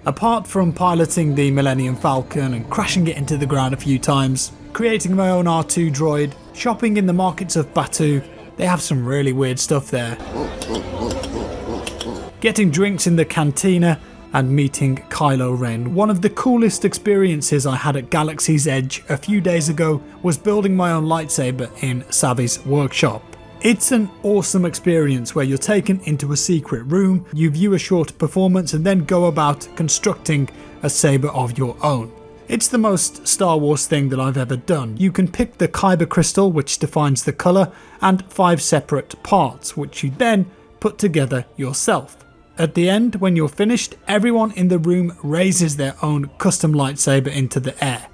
Apart from piloting the Millennium Falcon and crashing it into the ground a few times, creating my own R2 droid, shopping in the markets of Batuu, they have some really weird stuff there. Getting drinks in the cantina and meeting Kylo Ren. One of the coolest experiences I had at Galaxy's Edge a few days ago was building my own lightsaber in Savi's workshop. It's an awesome experience where you're taken into a secret room, you view a short performance and then go about constructing a saber of your own. It's the most Star Wars thing that I've ever done. You can pick the kyber crystal, which defines the colour, and 5 separate parts, which you then put together yourself. At the end, when you're finished, everyone in the room raises their own custom lightsaber into the air.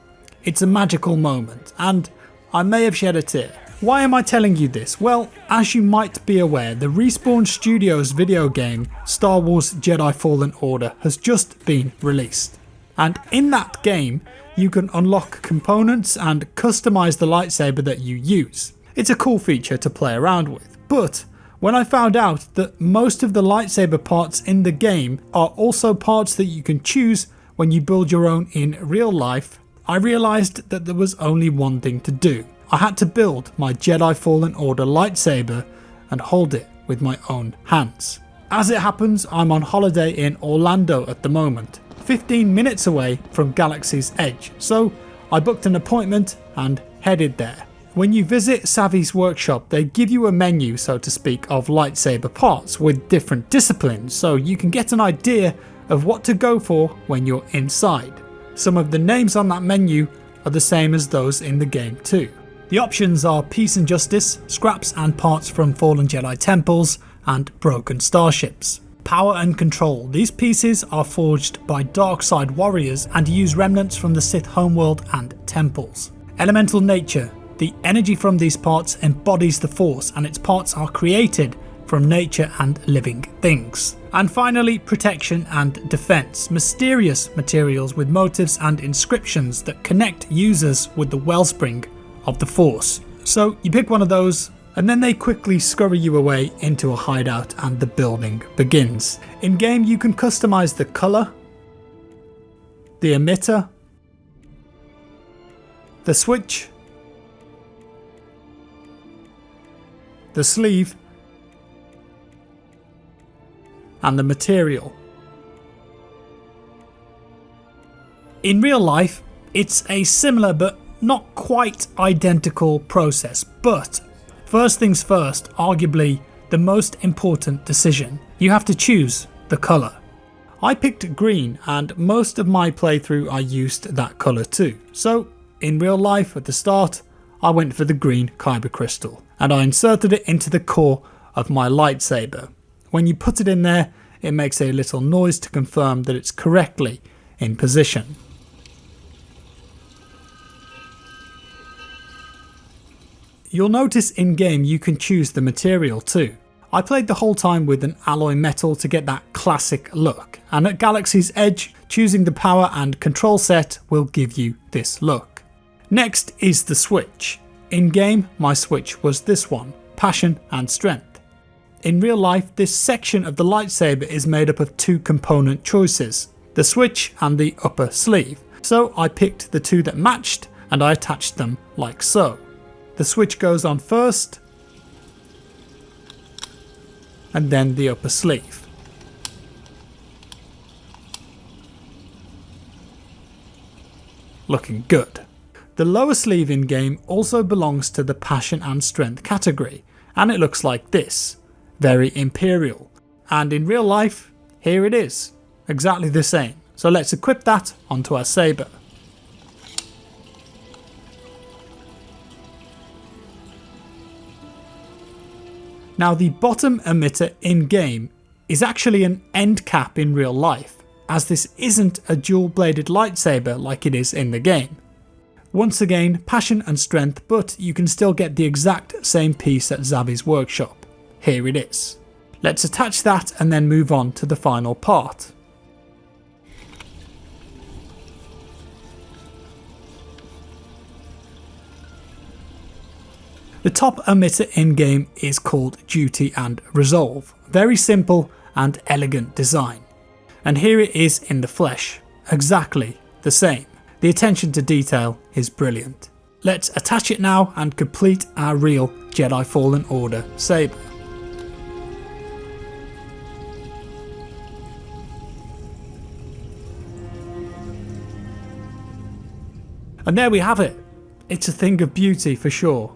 It's a magical moment, and I may have shed a tear. Why am I telling you this? Well, as you might be aware, the Respawn Studios video game, Star Wars Jedi Fallen Order, has just been released. And in that game, you can unlock components and customize the lightsaber that you use. It's a cool feature to play around with, but when I found out that most of the lightsaber parts in the game are also parts that you can choose when you build your own in real life, I realised that there was only one thing to do. I had to build my Jedi Fallen Order lightsaber and hold it with my own hands. As it happens, I'm on holiday in Orlando at the moment, 15 minutes away from Galaxy's Edge, so I booked an appointment and headed there. When you visit Savi's workshop, they give you a menu, so to speak, of lightsaber parts with different disciplines, so you can get an idea of what to go for when you're inside. Some of the names on that menu are the same as those in the game too. The options are Peace and Justice, scraps and parts from fallen Jedi temples, and broken starships. Power and Control. These pieces are forged by dark side warriors and use remnants from the Sith homeworld and temples. Elemental Nature. The energy from these parts embodies the Force, and its parts are created from nature and living things. And finally, Protection and Defense. Mysterious materials with motifs and inscriptions that connect users with the wellspring of the Force. So you pick one of those, and then they quickly scurry you away into a hideout and the building begins. In game you can customize the colour, the emitter, the switch, the sleeve, and the material. In real life, it's a similar but not quite identical process, but first things first, arguably the most important decision. You have to choose the colour. I picked green, and most of my playthrough I used that colour too. So in real life at the start, I went for the green kyber crystal and I inserted it into the core of my lightsaber. When you put it in there, it makes a little noise to confirm that it's correctly in position. You'll notice in game you can choose the material too. I played the whole time with an alloy metal to get that classic look, and at Galaxy's Edge, choosing the power and control set will give you this look. Next is the switch. In game, my switch was this one, Passion and Strength. In real life, this section of the lightsaber is made up of 2 component choices, the switch and the upper sleeve. So I picked the 2 that matched and I attached them like so. The switch goes on first, and then the upper sleeve. Looking good. The lower sleeve in game also belongs to the Passion and Strength category, and it looks like this, very imperial. And in real life, here it is, exactly the same. So let's equip that onto our saber. Now the bottom emitter in game is actually an end cap in real life, as this isn't a dual bladed lightsaber like it is in the game. Once again, Passion and Strength, but you can still get the exact same piece at Savi's workshop. Here it is. Let's attach that and then move on to the final part. The top emitter in game is called Duty and Resolve. Very simple and elegant design. And here it is in the flesh, exactly the same. The attention to detail is brilliant. Let's attach it now and complete our real Jedi Fallen Order saber. And there we have it. It's a thing of beauty for sure.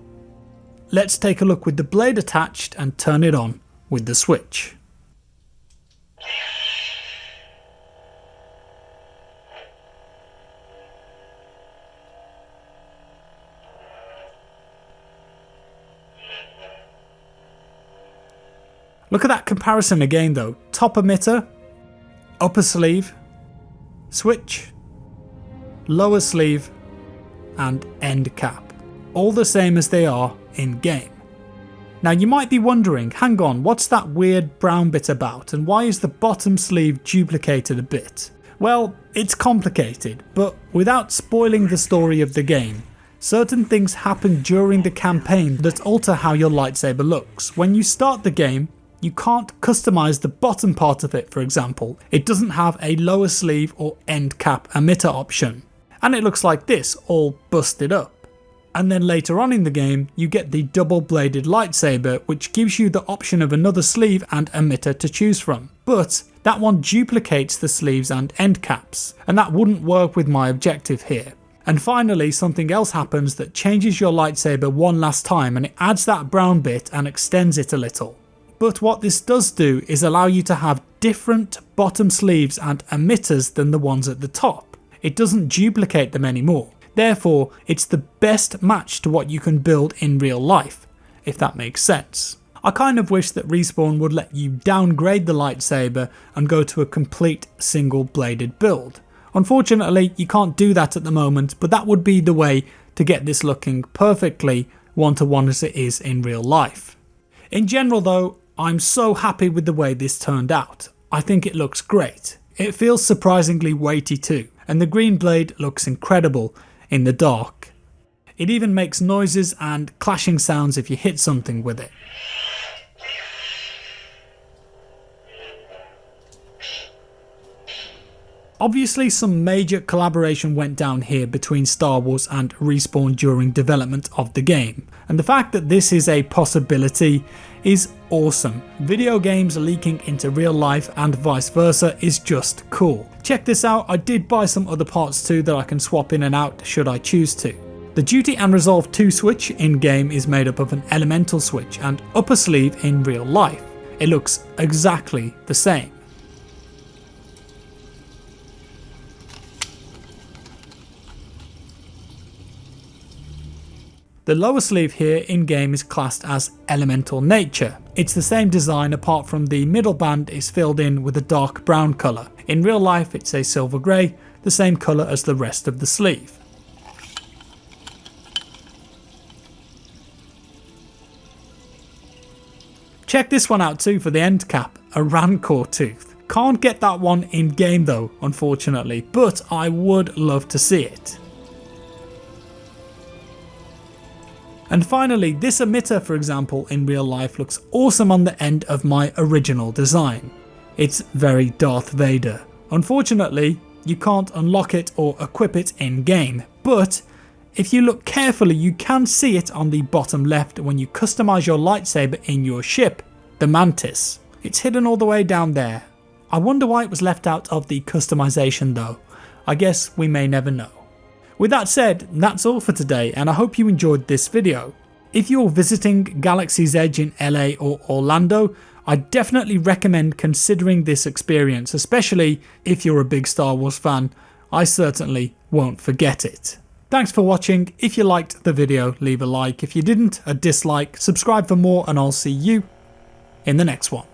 Let's take a look with the blade attached and turn it on with the switch. Look at that comparison again though. Top emitter, upper sleeve, switch, lower sleeve and end cap. All the same as they are in game. Now you might be wondering, hang on, what's that weird brown bit about and why is the bottom sleeve duplicated a bit? Well, it's complicated, but without spoiling the story of the game, certain things happen during the campaign that alter how your lightsaber looks. When you start the game, you can't customize the bottom part of it, for example. It doesn't have a lower sleeve or end cap emitter option. And it looks like this, all busted up. And then later on in the game, you get the double bladed lightsaber, which gives you the option of another sleeve and emitter to choose from. But that one duplicates the sleeves and end caps, and that wouldn't work with my objective here. And finally, something else happens that changes your lightsaber one last time, and it adds that brown bit and extends it a little. But what this does do is allow you to have different bottom sleeves and emitters than the ones at the top. It doesn't duplicate them anymore. Therefore, it's the best match to what you can build in real life, if that makes sense. I kind of wish that Respawn would let you downgrade the lightsaber and go to a complete single bladed build. Unfortunately, you can't do that at the moment, but that would be the way to get this looking perfectly one-to-one as it is in real life. In general though, I'm so happy with the way this turned out. I think it looks great. It feels surprisingly weighty too, and the green blade looks incredible in the dark. It even makes noises and clashing sounds if you hit something with it. Obviously some major collaboration went down here between Star Wars and Respawn during development of the game, and the fact that this is a possibility is awesome. Video games leaking into real life and vice versa is just cool. Check this out, I did buy some other parts too that I can swap in and out should I choose to. The Duty and Resolve 2 switch in game is made up of an elemental switch and upper sleeve in real life. It looks exactly the same. The lower sleeve here in game is classed as Elemental Nature. It's the same design apart from the middle band is filled in with a dark brown colour. In real life it's a silver grey, the same colour as the rest of the sleeve. Check this one out too for the end cap, a Rancor tooth. Can't get that one in game though, unfortunately, but I would love to see it. And finally, this emitter, for example, in real life looks awesome on the end of my original design. It's very Darth Vader. Unfortunately, you can't unlock it or equip it in game, but if you look carefully you can see it on the bottom left when you customize your lightsaber in your ship, the Mantis. It's hidden all the way down there. I wonder why it was left out of the customization though. I guess we may never know. With that said, that's all for today and I hope you enjoyed this video. If you're visiting Galaxy's Edge in LA or Orlando, I definitely recommend considering this experience, especially if you're a big Star Wars fan. I certainly won't forget it. Thanks for watching. If you liked the video, leave a like. If you didn't, a dislike. Subscribe for more and I'll see you in the next one.